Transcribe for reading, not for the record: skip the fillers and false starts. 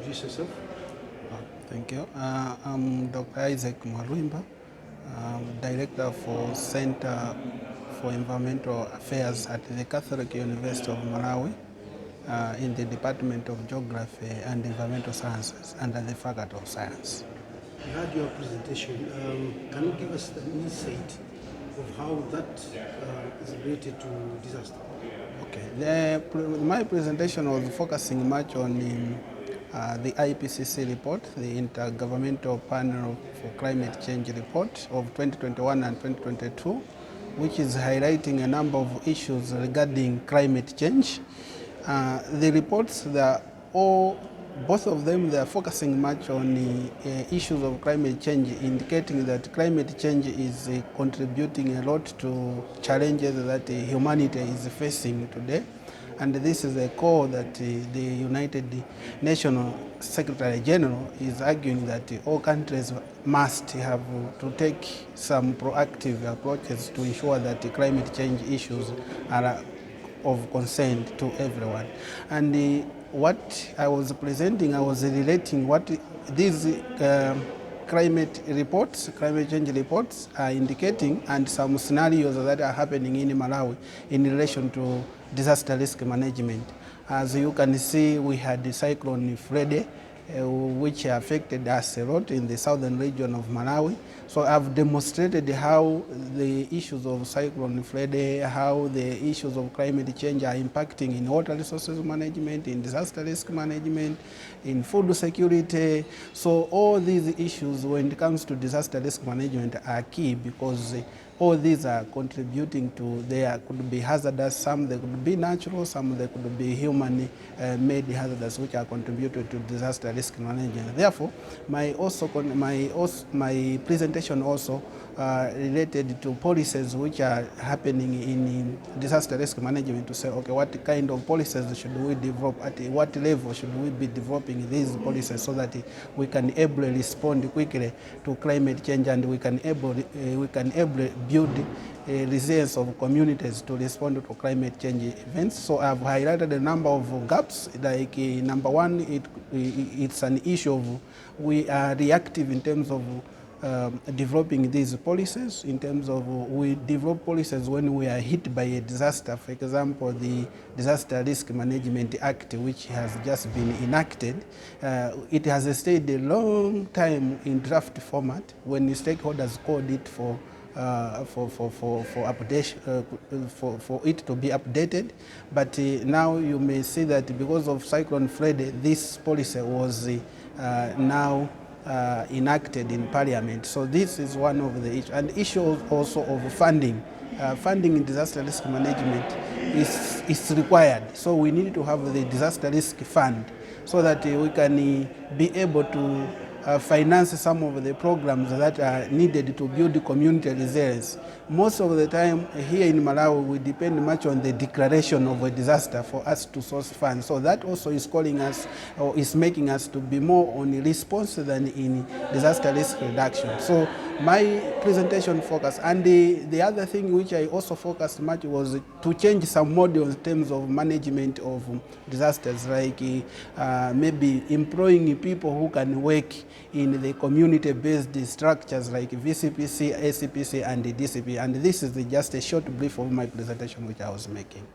introduce yourself. Thank you. I'm Dr. Isaac Mwalwimba, Director for Center for Environmental Affairs at the Catholic University of Malawi in the Department of Geography and Environmental Sciences under the Faculty of Science. You had your presentation. Can you give us an insight of how that is related to disaster? Okay. My presentation was focusing much on the IPCC report, the Intergovernmental Panel for Climate Change report of 2021 and 2022, which is highlighting a number of issues regarding climate change. The reports, both of them, they are focusing much on the issues of climate change, indicating that climate change is contributing a lot to challenges that humanity is facing today. And this is a call that the United Nations Secretary General is arguing that all countries must have to take some proactive approaches to ensure that the climate change issues are of concern to everyone. And what I was presenting, I was relating what these climate change reports are indicating, and some scenarios that are happening in Malawi in relation to disaster risk management. As you can see, we had the cyclone Freddy, which affected us a lot in the southern region of Malawi. So I've demonstrated how the issues of cyclone Freddy, how the issues of climate change are impacting in water resources management, in disaster risk management, in food security. So all these issues when it comes to disaster risk management are key, because all these are contributing to, there could be hazardous, some they could be natural, some they could be human made hazardous, which are contributed to disaster risk management. Therefore, my presentation also related to policies which are happening in disaster risk management, to say, okay, what kind of policies should we develop, at what level should we be developing these policies, so that we can able respond quickly to climate change, and we can able build a resilience of communities to respond to climate change events. So I've highlighted a number of gaps. Like number one, it's an issue of we are reactive in terms of developing these policies, in terms of we develop policies when we are hit by a disaster. For example, the Disaster Risk Management Act, which has just been enacted, it has stayed a long time in draft format when the stakeholders called it for updation, for it to be updated. But now you may see that because of Cyclone Freddy, this policy was now enacted in Parliament. So this is one of the issues. And issue also of funding. Funding in disaster risk management is required. So we need to have the disaster risk fund so that we can be able to finance some of the programs that are needed to build community resilience. Most of the time here in Malawi, we depend much on the declaration of a disaster for us to source funds. So that also is calling us, or is making us to be more on response than in disaster risk reduction. So my presentation focus, and the other thing which I also focused much was to change some models in terms of management of disasters, like maybe employing people who can work in the community-based structures like VCPC, ACPC, and the DCP. And this is just a short brief of my presentation which I was making.